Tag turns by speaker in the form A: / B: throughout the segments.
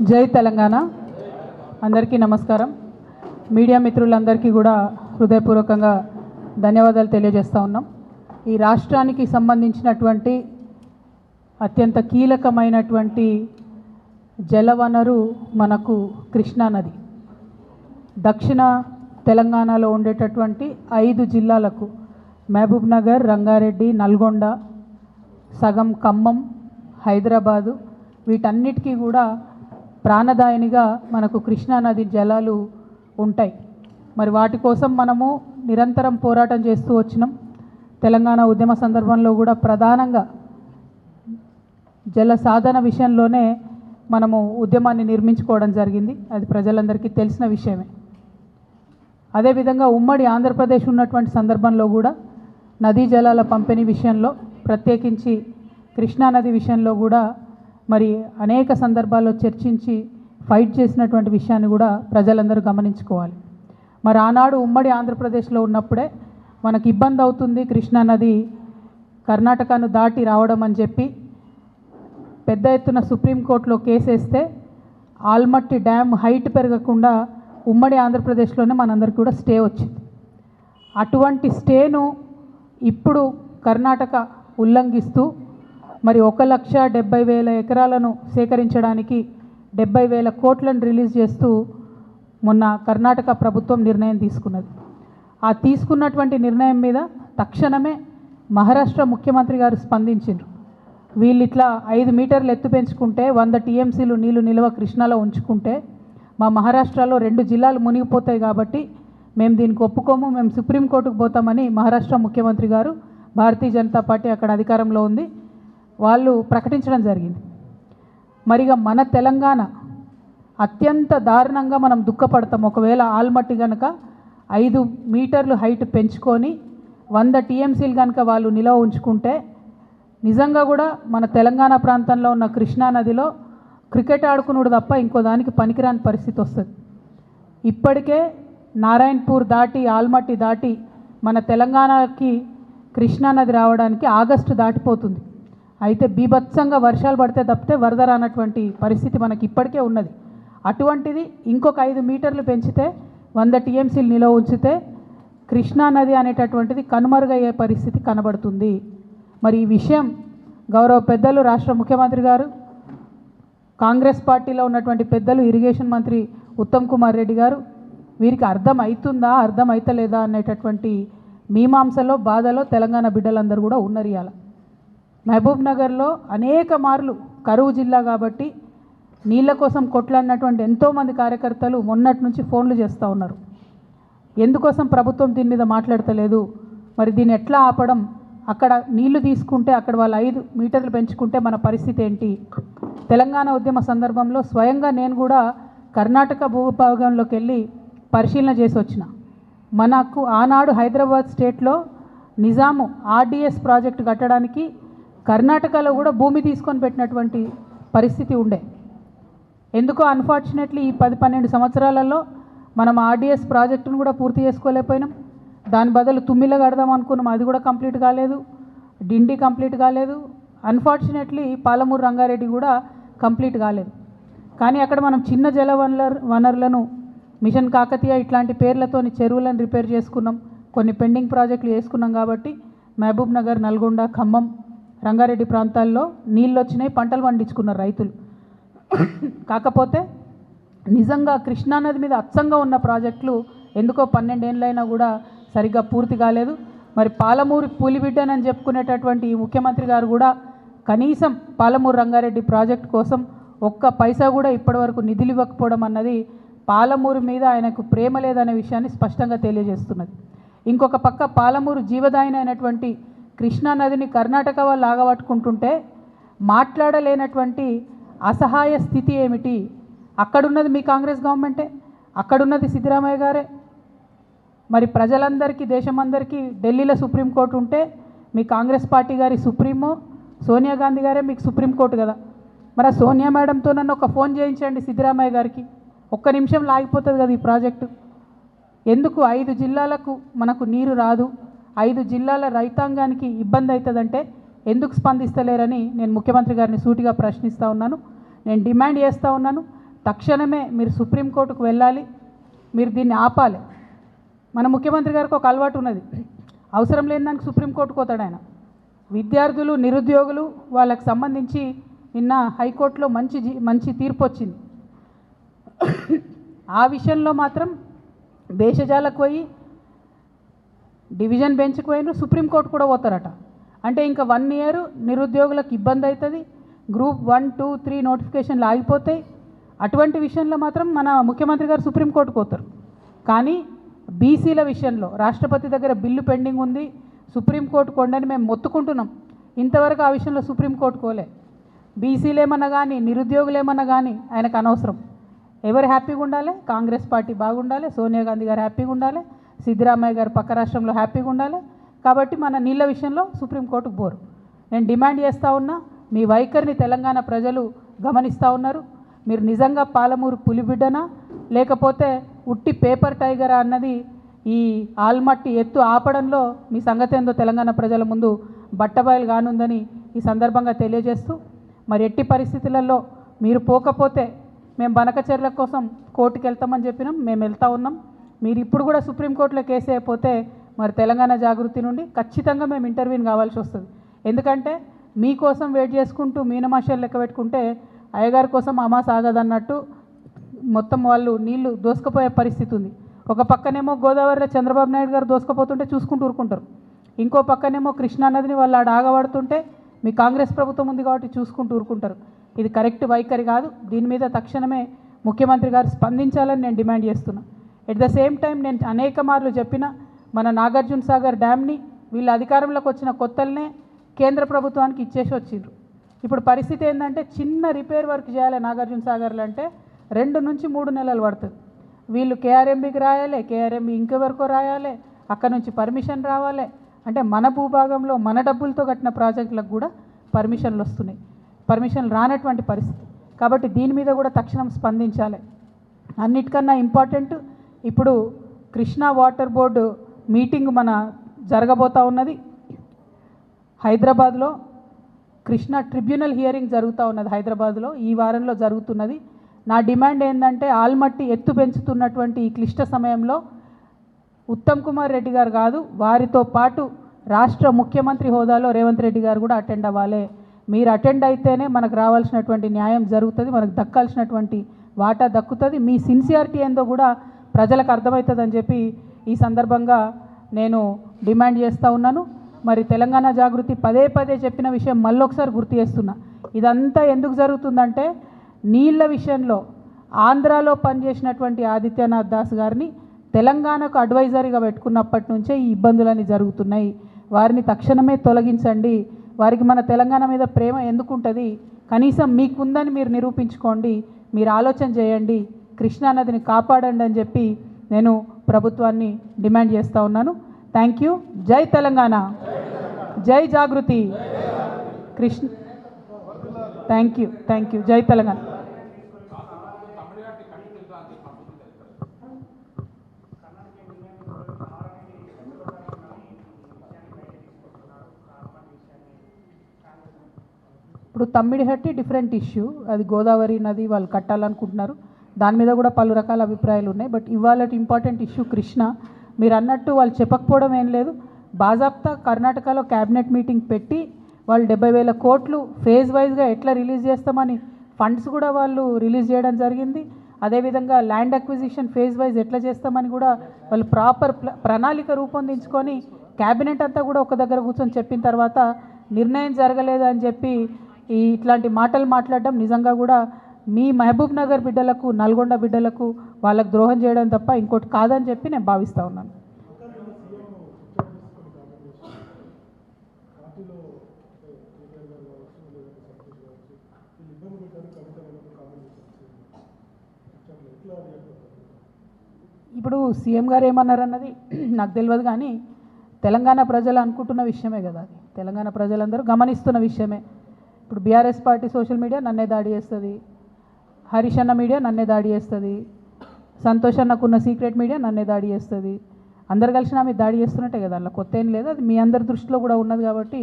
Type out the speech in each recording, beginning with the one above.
A: జై తెలంగాణ. అందరికీ నమస్కారం. మీడియా మిత్రులందరికీ కూడా హృదయపూర్వకంగా ధన్యవాదాలు తెలియజేస్తూ ఉన్నాం. ఈ రాష్ట్రానికి సంబంధించినటువంటి అత్యంత కీలకమైనటువంటి జలవనరు మనకు కృష్ణా నది. దక్షిణ తెలంగాణలో ఉండేటటువంటి 5 జిల్లాలకు మహబూబ్ నగర్, రంగారెడ్డి, నల్గొండ, సగం ఖమ్మం, హైదరాబాదు వీటన్నిటికీ కూడా ప్రాణదాయనిగా మనకు కృష్ణా నది జలాలు ఉంటాయి. మరి వాటి కోసం మనము నిరంతరం పోరాటం చేస్తూ వచ్చినాం. తెలంగాణ ఉద్యమ సందర్భంలో కూడా ప్రధానంగా జల సాధన విషయంలోనే మనము ఉద్యమాన్ని నిర్మించుకోవడం జరిగింది. అది ప్రజలందరికీ తెలిసిన విషయమే. అదేవిధంగా ఉమ్మడి ఆంధ్రప్రదేశ్ ఉన్నటువంటి సందర్భంలో కూడా నదీ జలాల పంపిణీ విషయంలో, ప్రత్యేకించి కృష్ణానది విషయంలో కూడా మరి అనేక సందర్భాల్లో చర్చించి ఫైట్ చేసినటువంటి విషయాన్ని కూడా ప్రజలందరూ గమనించుకోవాలి. మరి ఆనాడు ఉమ్మడి ఆంధ్రప్రదేశ్లో ఉన్నప్పుడే మనకి ఇబ్బంది అవుతుంది కృష్ణానది కర్ణాటకను దాటి రావడం అని చెప్పి పెద్ద ఎత్తున సుప్రీంకోర్టులో కేసేస్తే ఆల్మట్టి డ్యామ్ హైట్ పెరగకుండా ఉమ్మడి ఆంధ్రప్రదేశ్లోనే మనందరికీ కూడా స్టే వచ్చింది. అటువంటి స్టేను ఇప్పుడు కర్ణాటక ఉల్లంఘిస్తూ మరి 1,70,000 ఎకరాలను సేకరించడానికి 70,000 కోట్లను రిలీజ్ చేస్తూ మొన్న కర్ణాటక ప్రభుత్వం నిర్ణయం తీసుకున్నది. ఆ తీసుకున్నటువంటి నిర్ణయం మీద తక్షణమే మహారాష్ట్ర ముఖ్యమంత్రి గారు స్పందించారు. వీళ్ళు ఇట్లా 5 మీటర్లు ఎత్తు పెంచుకుంటే 100 టీఎంసీలు నీళ్లు నిల్వ కృష్ణాలో ఉంచుకుంటే మా మహారాష్ట్రలో 2 జిల్లాలు మునిగిపోతాయి కాబట్టి మేము దీనికి ఒప్పుకోము, మేము సుప్రీంకోర్టుకు పోతామని మహారాష్ట్ర ముఖ్యమంత్రి గారు, భారతీయ జనతా పార్టీ అక్కడ అధికారంలో ఉంది, వాళ్ళు ప్రకటించడం జరిగింది. మరిగా మన తెలంగాణ అత్యంత దారుణంగా మనం దుఃఖపడతాం. ఒకవేళ ఆల్మట్టి కనుక 5 మీటర్లు హైట్ పెంచుకొని 100 టీఎంసీలు కనుక వాళ్ళు నిలవ ఉంచుకుంటే నిజంగా కూడా మన తెలంగాణ ప్రాంతంలో ఉన్న కృష్ణా నదిలో క్రికెట్ ఆడుకున్నాడు తప్ప ఇంకో దానికి పనికిరాని పరిస్థితి వస్తుంది. ఇప్పటికే నారాయణపూర్ దాటి ఆల్మట్టి దాటి మన తెలంగాణకి కృష్ణా నది రావడానికి ఆగస్టు దాటిపోతుంది. అయితే బీభత్సంగా వర్షాలు పడితే తప్పితే వరద రానటువంటి పరిస్థితి మనకి ఇప్పటికే ఉన్నది. అటువంటిది ఇంకొక 5 మీటర్లు పెంచితే 100 టీఎంసీలు నిలవ ఉంచితే కృష్ణా నది అనేటటువంటిది కనుమరుగయ్యే పరిస్థితి కనబడుతుంది. మరి ఈ విషయం గౌరవ పెద్దలు రాష్ట్ర ముఖ్యమంత్రి గారు, కాంగ్రెస్ పార్టీలో ఉన్నటువంటి పెద్దలు, ఇరిగేషన్ మంత్రి ఉత్తమ్ కుమార్ రెడ్డి గారు వీరికి అర్థం అవుతుందా అర్థం అవుతలేదా అనేటటువంటి మీమాంసలో బాధలో తెలంగాణ బిడ్డలందరూ కూడా ఉన్నారు. ఇవాళ మహబూబ్ నగర్లో అనేక మార్లు కరువు జిల్లా కాబట్టి నీళ్ళ కోసం కొట్లాడినటువంటి ఎంతోమంది కార్యకర్తలు మొన్నటి నుంచి ఫోన్లు చేస్తూ ఉన్నారు. ఎందుకోసం ప్రభుత్వం దీని మీద మాట్లాడతలేదు, మరి దీన్ని ఎట్లా ఆపడం, అక్కడ నీళ్లు తీసుకుంటే అక్కడ వాళ్ళు 5 మీటర్లు పెంచుకుంటే మన పరిస్థితి ఏంటి. తెలంగాణ ఉద్యమ సందర్భంలో స్వయంగా నేను కూడా కర్ణాటక భూభాగంలోకి వెళ్ళి పరిశీలన చేసి వచ్చిన. మనకు ఆనాడు హైదరాబాద్ స్టేట్లో నిజాము ఆర్డిఎస్ ప్రాజెక్టు కట్టడానికి కర్ణాటకలో కూడా భూమి తీసుకొని పెట్టినటువంటి పరిస్థితి ఉండే. ఎందుకో అన్ఫార్చునేట్లీ ఈ 10-12 సంవత్సరాలలో మనం ఆర్డిఎస్ ప్రాజెక్టును కూడా పూర్తి చేసుకోలేకపోయినాం. దాని బదులు తుమ్మిలో కడదాం అనుకున్నాం, అది కూడా కంప్లీట్ కాలేదు. డిండి కంప్లీట్ కాలేదు. అన్ఫార్చునేట్లీ పాలమూరు రంగారెడ్డి కూడా కంప్లీట్ కాలేదు. కానీ అక్కడ మనం చిన్న జల వనరులను మిషన్ కాకతీయ ఇట్లాంటి పేర్లతోని చెరువులను రిపేర్ చేసుకున్నాం, కొన్ని పెండింగ్ ప్రాజెక్టులు చేసుకున్నాం. కాబట్టి మహబూబ్ నగర్, నల్గొండ, ఖమ్మం, రంగారెడ్డి ప్రాంతాల్లో నీళ్ళు వచ్చినాయి, పంటలు పండించుకున్నారు రైతులు. కాకపోతే నిజంగా కృష్ణానది మీద అచ్చంగా ఉన్న ప్రాజెక్టులు ఎందుకో 12 ఏళ్ళైనా కూడా సరిగ్గా పూర్తి కాలేదు. మరి పాలమూరు పూలిబిడ్డనని చెప్పుకునేటటువంటి ఈ ముఖ్యమంత్రి గారు కూడా కనీసం పాలమూరు రంగారెడ్డి ప్రాజెక్టు కోసం ఒక్క పైసా కూడా ఇప్పటివరకు నిధులు ఇవ్వకపోవడం అన్నది పాలమూరు మీద ఆయనకు ప్రేమ లేదనే విషయాన్ని స్పష్టంగా తెలియజేస్తున్నది. ఇంకొక పక్క పాలమూరు జీవదాయిని అయినటువంటి కృష్ణా నదిని కర్ణాటక వాళ్ళు ఆగబట్టుకుంటుంటే మాట్లాడలేనటువంటి అసహాయ స్థితి ఏమిటి. అక్కడున్నది మీ కాంగ్రెస్ గవర్నమెంటే, అక్కడున్నది సిద్ధరామయ్య గారే. మరి ప్రజలందరికీ, దేశమందరికీ ఢిల్లీలో సుప్రీంకోర్టు ఉంటే మీ కాంగ్రెస్ పార్టీ గారి సుప్రీమో సోనియా గాంధీ గారే మీకు సుప్రీంకోర్టు కదా. మరి ఆ సోనియా మేడంతో నన్ను ఒక ఫోన్ చేయించండి సిద్ధరామయ్య గారికి, ఒక్క నిమిషంలో ఆగిపోతుంది కదా ఈ ప్రాజెక్టు. ఎందుకు 5 జిల్లాలకు మనకు నీరు రాదు, 5 జిల్లాల రైతాంగానికి ఇబ్బంది అవుతుందంటే ఎందుకు స్పందిస్తలేరని నేను ముఖ్యమంత్రి గారిని సూటిగా ప్రశ్నిస్తూ ఉన్నాను. నేను డిమాండ్ చేస్తూ ఉన్నాను, తక్షణమే మీరు సుప్రీంకోర్టుకు వెళ్ళాలి, మీరు దీన్ని ఆపాలి. మన ముఖ్యమంత్రి గారికి ఒక అలవాటు ఉన్నది, అవసరం లేని దానికి సుప్రీంకోర్టుకు పోతాడు ఆయన. విద్యార్థులు, నిరుద్యోగులు వాళ్ళకి సంబంధించి నిన్న హైకోర్టులో మంచి తీర్పు వచ్చింది. ఆ విషయంలో మాత్రం భేషజాలకు పోయి డివిజన్ బెంచ్కి పోయిన సుప్రీంకోర్టు కూడా పోతారట. అంటే ఇంకా 1 ఇయర్ నిరుద్యోగులకు ఇబ్బంది అవుతుంది, గ్రూప్ 1, 2, 3 నోటిఫికేషన్లు ఆగిపోతాయి. అటువంటి విషయంలో మాత్రం మన ముఖ్యమంత్రి గారు సుప్రీంకోర్టుకు పోతారు. కానీ బీసీల విషయంలో రాష్ట్రపతి దగ్గర బిల్లు పెండింగ్ ఉంది, సుప్రీంకోర్టు కొండని మేము మొత్తుకుంటున్నాం. ఇంతవరకు ఆ విషయంలో సుప్రీంకోర్టు కోలే. బీసీలు ఏమన్నా కానీ, నిరుద్యోగులు ఏమన్నా కానీ ఆయనకు అనవసరం. ఎవరు హ్యాపీగా ఉండాలి? కాంగ్రెస్ పార్టీ బాగుండాలి, సోనియా గాంధీ గారు హ్యాపీగా ఉండాలి, సిద్ధరామయ్య గారు పక్క రాష్ట్రంలో హ్యాపీగా ఉండాలి. కాబట్టి మన నీళ్ళ విషయంలో సుప్రీంకోర్టుకు పోరు. నేను డిమాండ్ చేస్తూ ఉన్నా, మీ వైఖరిని తెలంగాణ ప్రజలు గమనిస్తూ ఉన్నారు. మీరు నిజంగా పాలమూరు పులిబిడ్డనా లేకపోతే ఉట్టి పేపర్ టైగరా అన్నది ఈ ఆల్మట్టి ఎత్తు ఆపడంలో మీ సంగతి ఏందో తెలంగాణ ప్రజల ముందు బట్టబయలు కానుందని ఈ సందర్భంగా తెలియజేస్తూ, మరి ఎట్టి పరిస్థితులలో మీరు పోకపోతే మేము బనకచర్ల కోసం కోర్టుకు వెళ్తామని చెప్పినాం, మేము వెళ్తూ ఉన్నాం. మీరు ఇప్పుడు కూడా సుప్రీంకోర్టులో కేసు అయిపోతే మరి తెలంగాణ జాగృతి నుండి ఖచ్చితంగా మేము ఇంటర్వ్యూని కావాల్సి వస్తుంది. ఎందుకంటే మీకోసం వెయిట్ చేసుకుంటూ మీనమాషాలు లెక్క పెట్టుకుంటే అయ్యగారి కోసం అమాస ఆగదన్నట్టు మొత్తం వాళ్ళు నీళ్లు దోసుకుపోయే పరిస్థితి ఉంది. ఒక పక్కనేమో గోదావరిలో చంద్రబాబు నాయుడు గారు దోసుకుపోతుంటే చూసుకుంటూ ఊరుకుంటారు, ఇంకో పక్కనేమో కృష్ణా నదిని వాళ్ళు ఆడ ఆగబడుతుంటే మీ కాంగ్రెస్ ప్రభుత్వం ఉంది కాబట్టి చూసుకుంటూ ఊరుకుంటారు. ఇది కరెక్ట్ వైఖరి కాదు. దీని మీద తక్షణమే ముఖ్యమంత్రి గారు స్పందించాలని నేను డిమాండ్ చేస్తున్నా. ఎట్ ద సేమ్ టైం నేను అనేక మార్లు చెప్పిన, మన నాగార్జున సాగర్ డ్యామ్ని వీళ్ళు అధికారంలోకి వచ్చిన కొత్తలనే కేంద్ర ప్రభుత్వానికి ఇచ్చేసి వచ్చిండ్రు. ఇప్పుడు పరిస్థితి ఏంటంటే చిన్న రిపేర్ వర్క్ చేయాలి నాగార్జున సాగర్లో అంటే 2 నుంచి 3 నెలలు పడుతుంది. వీళ్ళు కేఆర్ఎంబీకి రాయాలి, కేఆర్ఎంబీ ఇంకెవరికో రాయాలి, అక్కడ నుంచి పర్మిషన్ రావాలి. అంటే మన భూభాగంలో మన డబ్బులతో కట్టిన ప్రాజెక్టులకు కూడా పర్మిషన్లు వస్తున్నాయి, పర్మిషన్లు రానటువంటి పరిస్థితి. కాబట్టి దీని మీద కూడా తక్షణం స్పందించాలి. అన్నిటికన్నా ఇంపార్టెంట్, ఇప్పుడు కృష్ణా వాటర్ బోర్డు మీటింగ్ మన జరగబోతూ ఉన్నది హైదరాబాద్లో. కృష్ణా ట్రిబ్యునల్ హియరింగ్ జరుగుతూ ఉన్నది హైదరాబాద్లో, ఈ వారంలో జరుగుతున్నది. నా డిమాండ్ ఏంటంటే ఆల్మట్టి ఎత్తు పెంచుతున్నటువంటి ఈ క్లిష్ట సమయంలో ఉత్తమ్ కుమార్ రెడ్డి గారు కాదు, వారితో పాటు రాష్ట్ర ముఖ్యమంత్రి హోదాలో రేవంత్ రెడ్డి గారు కూడా అటెండ్ అవ్వాలి. మీరు అటెండ్ అయితేనే మనకు రావాల్సినటువంటి న్యాయం జరుగుతుంది, మనకు దక్కాల్సినటువంటి వాటా దక్కుతుంది. మీ సిన్సియారిటీ ఏందో కూడా ప్రజలకు అర్థమవుతుందని చెప్పి ఈ సందర్భంగా నేను డిమాండ్ చేస్తూ ఉన్నాను. మరి తెలంగాణ జాగృతి పదే చెప్పిన విషయం మళ్ళొకసారి గుర్తు చేస్తున్నా. ఇదంతా ఎందుకు జరుగుతుందంటే నీళ్ళ విషయంలో ఆంధ్రాలో పనిచేసినటువంటి ఆదిత్యనాథ్ దాస్ గారిని తెలంగాణకు అడ్వైజరీగా పెట్టుకున్నప్పటి నుంచే ఈ ఇబ్బందులన్నీ జరుగుతున్నాయి. వారిని తక్షణమే తొలగించండి. వారికి మన తెలంగాణ మీద ప్రేమ ఎందుకుంటుంది? కనీసం మీకుందని మీరు నిరూపించుకోండి, మీరు ఆలోచన చేయండి, కృష్ణానదిని కాపాడండి అని చెప్పి నేను ప్రభుత్వాన్ని డిమాండ్ చేస్తూ ఉన్నాను. Thank you. జై తెలంగాణ, జై జాగృతి. Krishna thank you. జై తెలంగాణ. ఇప్పుడు తమ్మిడిహట్టి డిఫరెంట్ ఇష్యూ, అది గోదావరి నది వాళ్ళు కట్టాలనుకుంటున్నారు, దాని మీద కూడా పలు రకాల అభిప్రాయాలు ఉన్నాయి. బట్ ఇవాళ ఇంపార్టెంట్ ఇష్యూ కృష్ణ. మీరు అన్నట్టు వాళ్ళు చెప్పకపోవడం ఏం లేదు, బాజాప్తా కర్ణాటకలో క్యాబినెట్ మీటింగ్ పెట్టి వాళ్ళు 70,000 కోట్లు ఫేజ్ వైజ్గా ఎట్లా రిలీజ్ చేస్తామని ఫండ్స్ కూడా వాళ్ళు రిలీజ్ చేయడం జరిగింది. అదేవిధంగా ల్యాండ్ అక్విజిషన్ ఫేజ్ వైజ్ ఎట్లా చేస్తామని కూడా వాళ్ళు ప్రాపర్ ప్రణాళిక రూపొందించుకొని క్యాబినెట్ అంతా కూడా ఒక దగ్గర కూర్చొని చెప్పిన తర్వాత నిర్ణయం జరగలేదు అని చెప్పి ఇట్లాంటి మాటలు మాట్లాడడం నిజంగా కూడా మీ మహబూబ్ నగర్ బిడ్డలకు, నల్గొండ బిడ్డలకు వాళ్ళకు ద్రోహం చేయడం తప్ప ఇంకోటి కాదని చెప్పి నేను భావిస్తూ ఉన్నాను. ఇప్పుడు సీఎం గారు ఏమన్నారన్నది నాకు తెలియదు, కానీ తెలంగాణ ప్రజలు అనుకుంటున్న విషయమే కదా అది, తెలంగాణ ప్రజలందరూ గమనిస్తున్న విషయమే. ఇప్పుడు బీఆర్ఎస్ పార్టీ సోషల్ మీడియా నన్నే దాడి చేస్తుంది, హరీష్ అన్న మీడియా నన్నే దాడి చేస్తుంది, సంతోష్ అన్నకున్న సీక్రెట్ మీడియా నన్నే దాడి చేస్తుంది. అందరు కలిసి నా మీద దాడి చేస్తున్నట్టే కదా, అలా కొత్త ఏం లేదు, అది మీ అందరి దృష్టిలో కూడా ఉన్నది కాబట్టి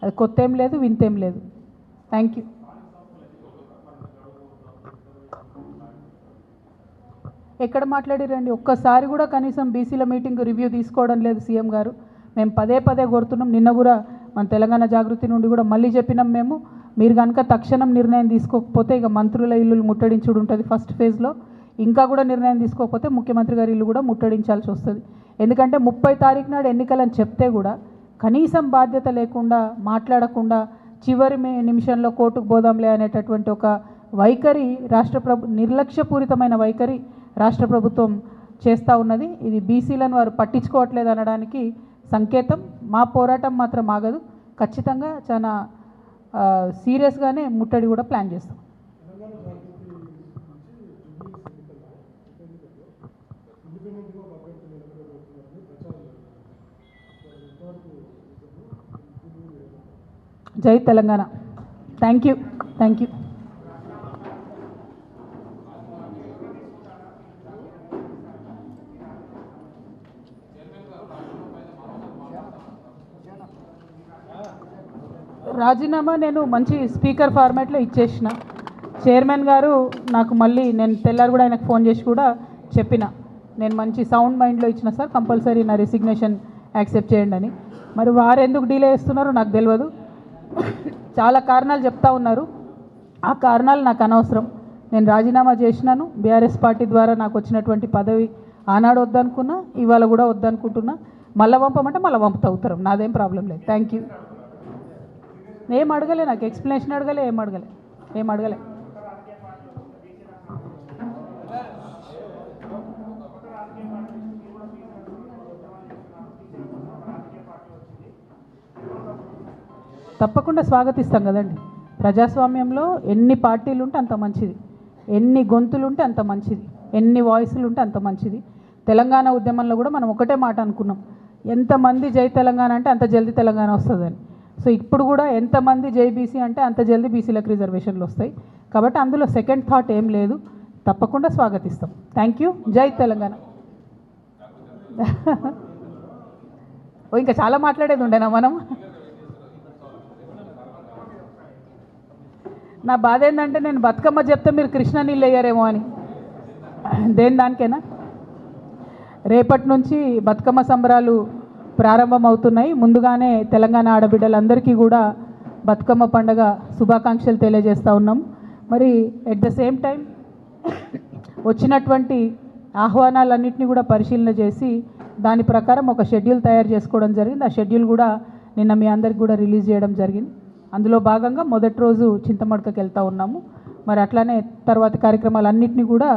A: అది కొత్త ఏం లేదు, వింతేం లేదు. Thank you. ఎక్కడ మాట్లాడిరండి? ఒక్కసారి కూడా కనీసం బీసీల మీటింగ్ రివ్యూ తీసుకోవడం లేదు సీఎం గారు. మేము పదే పదే కోరుతున్నాం. నిన్న కూడా మన తెలంగాణ జాగృతి నుండి కూడా మళ్ళీ చెప్పినాం మేము, మీరు కనుక తక్షణం నిర్ణయం తీసుకోకపోతే ఇక మంత్రుల ఇల్లు ముట్టడించుడు ఉంటుంది ఫస్ట్ ఫేజ్లో. ఇంకా కూడా నిర్ణయం తీసుకోకపోతే ముఖ్యమంత్రి గారి ఇల్లు కూడా ముట్టడించాల్సి వస్తుంది. ఎందుకంటే 30 తారీఖు నాడు ఎన్నికలని చెప్తే కూడా కనీసం బాధ్యత లేకుండా మాట్లాడకుండా చివరి నిమిషంలో కోర్టుకు పోదాంలే అనేటటువంటి ఒక వైఖరి నిర్లక్ష్యపూరితమైన వైఖరి రాష్ట్ర ప్రభుత్వం చేస్తూ ఉన్నది. ఇది బీసీలను వారు పట్టించుకోవట్లేదు అనడానికి సంకేతం. మా పోరాటం మాత్రం ఆగదు. ఖచ్చితంగా చాలా సీరియస్గానే ముట్టడి కూడా ప్లాన్ చేస్తాం. జై తెలంగాణ. Thank you. రాజీనామా నేను మంచి స్పీకర్ ఫార్మాట్లో ఇచ్చేసిన. చైర్మన్ గారు నాకు మళ్ళీ నేను తెల్లారు కూడా ఆయనకు ఫోన్ చేసి కూడా చెప్పిన, నేను మంచి సౌండ్ మైండ్లో ఇచ్చిన సార్, కంపల్సరీ నా రెసిగ్నేషన్ యాక్సెప్ట్ చేయండి అని. మరి వారు ఎందుకు డిలే చేస్తున్నారో నాకు తెలియదు. చాలా కారణాలు చెప్తా ఉన్నారు. ఆ కారణాలు నాకు అనవసరం. నేను రాజీనామా చేసినాను. బీఆర్ఎస్ పార్టీ ద్వారా నాకు వచ్చినటువంటి పదవి ఆనాడు వద్దనుకున్నా, ఇవాళ కూడా వద్దనుకుంటున్నా. మళ్ళీ పంపమంటే మళ్ళీ పంపుతా ఉత్తరం, నాదేం ప్రాబ్లం లేదు. Thank you. ఏం అడగలే, నాకు ఎక్స్ప్లెనేషన్ అడగలే, ఏం అడగలే. తప్పకుండా స్వాగతిస్తాం కదండి. ప్రజాస్వామ్యంలో ఎన్ని పార్టీలు ఉంటే అంత మంచిది, ఎన్ని గొంతులు ఉంటే అంత మంచిది, ఎన్ని వాయిస్లు ఉంటే అంత మంచిది. తెలంగాణ ఉద్యమంలో కూడా మనం ఒకటే మాట అనుకున్నాం, ఎంతమంది జై తెలంగాణ అంటే అంత జల్దీ తెలంగాణ వస్తుందని. సో ఇప్పుడు కూడా ఎంతమంది జై బీసీ అంటే అంత జల్దీ బీసీలకు రిజర్వేషన్లు వస్తాయి. కాబట్టి అందులో సెకండ్ థాట్ ఏం లేదు. తప్పకుండా స్వాగతిస్తాం. Thank you. జై తెలంగాణ. ఇంకా చాలా మాట్లాడేది ఉండేనా మనం? నా బాధ ఏంటంటే నేను బతుకమ్మ చెప్తే మీరు కృష్ణ నీళ్ళు వేయరేమో అని. దానికేనా? రేపటి నుంచి బతుకమ్మ సంబరాలు ప్రారంభమవుతున్నాయి. ముందుగానే తెలంగాణ ఆడబిడ్డలందరికీ కూడా బతుకమ్మ పండుగ శుభాకాంక్షలు తెలియజేస్తూ ఉన్నాం. మరి ఎట్ ద సేమ్ టైం వచ్చినటువంటి ఆహ్వానాలన్నింటినీ కూడా పరిశీలన చేసి దాని ప్రకారం ఒక షెడ్యూల్ తయారు చేసుకోవడం జరిగింది. ఆ షెడ్యూల్ కూడా నిన్న మీ అందరికి కూడా రిలీజ్ చేయడం జరిగింది. అందులో భాగంగా మొదటి రోజు చింతమడకకి వెళ్తూ ఉన్నాము. మరి అట్లానే తర్వాత కార్యక్రమాలన్నింటినీ కూడా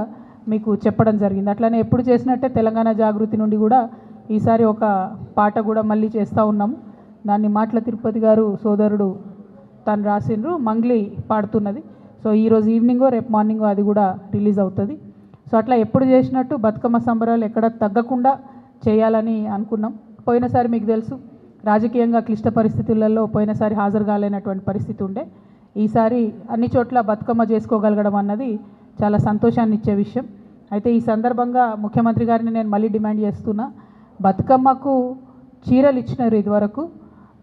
A: మీకు చెప్పడం జరిగింది. అట్లానే ఎప్పుడు చేసినట్టే తెలంగాణ జాగృతి నుండి కూడా ఈసారి ఒక పాట కూడా మళ్ళీ చేస్తూ ఉన్నాము. దాన్ని మాటల తిరుపతి గారు సోదరుడు తను రాసిండ్రు, మంగ్లీ పాడుతున్నది. సో ఈరోజు ఈవినింగో రేపు మార్నింగో అది కూడా రిలీజ్ అవుతుంది. సో అట్లా ఎప్పుడు చేసినట్టు బతుకమ్మ సంబరాలు ఎక్కడ తగ్గకుండా చేయాలని అనుకున్నాం. పోయినసారి మీకు తెలుసు, రాజకీయంగా క్లిష్ట పరిస్థితులలో పోయినసారి హాజరు కాలేనటువంటి పరిస్థితి ఉండే. ఈసారి అన్ని చోట్ల బతుకమ్మ చేసుకోగలగడం అన్నది చాలా సంతోషాన్ని ఇచ్చే విషయం. అయితే ఈ సందర్భంగా ముఖ్యమంత్రి గారిని నేను మళ్ళీ డిమాండ్ చేస్తున్నా, బతుకమ్మకు చీరలు ఇచ్చినారు ఇదివరకు,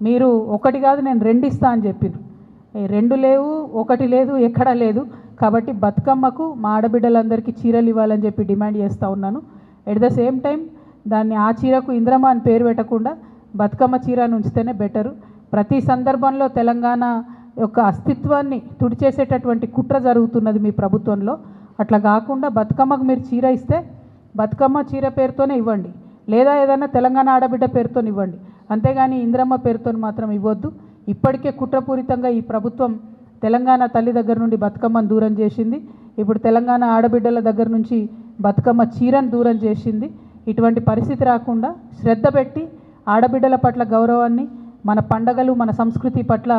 A: మీరు ఒకటి కాదు నేను 2 ఇస్తా అని చెప్పారు. 2 లేవు, 1 లేదు, ఎక్కడా లేదు. కాబట్టి బతుకమ్మకు మా ఆడబిడ్డలందరికీ చీరలు ఇవ్వాలని చెప్పి డిమాండ్ చేస్తూ ఉన్నాను. ఎట్ ద సేమ్ టైం దాన్ని ఆ చీరకు ఇంద్రమ్మ అని పేరు పెట్టకుండా బతుకమ్మ చీరను ఉంచితేనే బెటరు. ప్రతి సందర్భంలో తెలంగాణ యొక్క అస్తిత్వాన్ని తుడిచేసేటటువంటి కుట్ర జరుగుతున్నది మీ ప్రభుత్వంలో. అట్లా కాకుండా బతుకమ్మకు మీరు చీర ఇస్తే బతుకమ్మ చీర పేరుతోనే ఇవ్వండి, లేదా ఏదైనా తెలంగాణ ఆడబిడ్డ పేరుతో ఇవ్వండి. అంతేగాని ఇంద్రమ్మ పేరుతో మాత్రం ఇవ్వద్దు. ఇప్పటికే కుట్రపూరితంగా ఈ ప్రభుత్వం తెలంగాణ తల్లి దగ్గర నుండి బతుకమ్మను దూరం చేసింది. ఇప్పుడు తెలంగాణ ఆడబిడ్డల దగ్గర నుంచి బతుకమ్మ చీరను దూరం చేసింది. ఇటువంటి పరిస్థితి రాకుండా శ్రద్ధ పెట్టి ఆడబిడ్డల పట్ల గౌరవాన్ని, మన పండగలు, మన సంస్కృతి పట్ల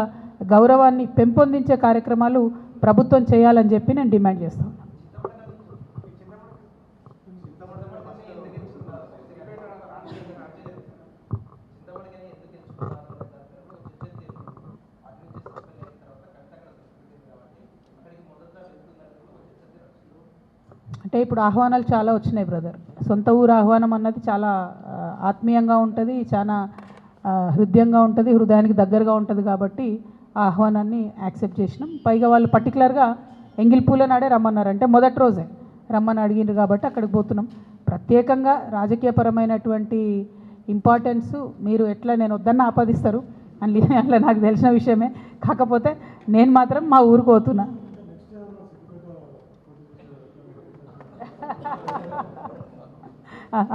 A: గౌరవాన్ని పెంపొందించే కార్యక్రమాలు ప్రభుత్వం చేయాలని చెప్పి నేను డిమాండ్ చేస్తాను. అంటే ఇప్పుడు ఆహ్వానాలు చాలా వచ్చినాయి బ్రదర్. సొంత ఊరు ఆహ్వానం అన్నది చాలా ఆత్మీయంగా ఉంటుంది, చాలా హృదయంగా ఉంటుంది, హృదయానికి దగ్గరగా ఉంటుంది. కాబట్టి ఆ ఆహ్వానాన్ని యాక్సెప్ట్ చేసినాం. పైగా వాళ్ళు పర్టికులర్గా ఎంగిల్ పూల నాడే రమ్మన్నారు. అంటే మొదటి రోజే రమ్మని అడిగిండ్రు కాబట్టి అక్కడికి పోతున్నాం. ప్రత్యేకంగా రాజకీయపరమైనటువంటి ఇంపార్టెన్స్ మీరు ఎట్లా నేను వద్దన్న ఆపాదిస్తారు అని అట్లా నాకు తెలిసిన విషయమే. కాకపోతే నేను మాత్రం మా ఊరికి పోతున్నా.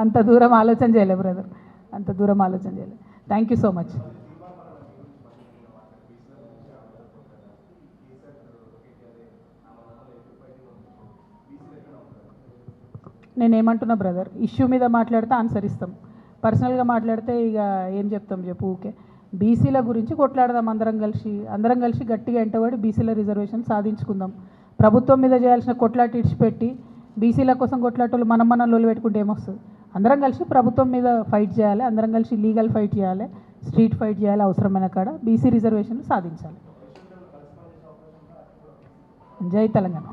A: అంత దూరం ఆలోచన చేయలే బ్రదర్, అంత దూరం ఆలోచన చేయలే. Thank you so much. నేనేమంటున్నా బ్రదర్, ఇష్యూ మీద మాట్లాడితే ఆన్సర్ ఇస్తాం, పర్సనల్గా మాట్లాడితే ఇక ఏం చెప్తాం చెప్పు. ఊకే బీసీల గురించి కొట్లాడదాం, అందరం కలిసి గట్టిగా ఎంటబడి బీసీల రిజర్వేషన్ సాధించుకుందాం. ప్రభుత్వం మీద చేయాల్సిన కొట్లాట ఇడిచిపెట్టి బీసీల కోసం కొట్లాటలు మనం లోలు పెట్టుకుంటే ఏమొస్తుంది? అందరం కలిసి ప్రభుత్వం మీద ఫైట్ చేయాలి, అందరం కలిసి లీగల్ ఫైట్ చేయాలి, స్ట్రీట్ ఫైట్ చేయాలి, అవసరమైన కాడ బీసీ రిజర్వేషన్ సాధించాలి. జై తెలంగాణ.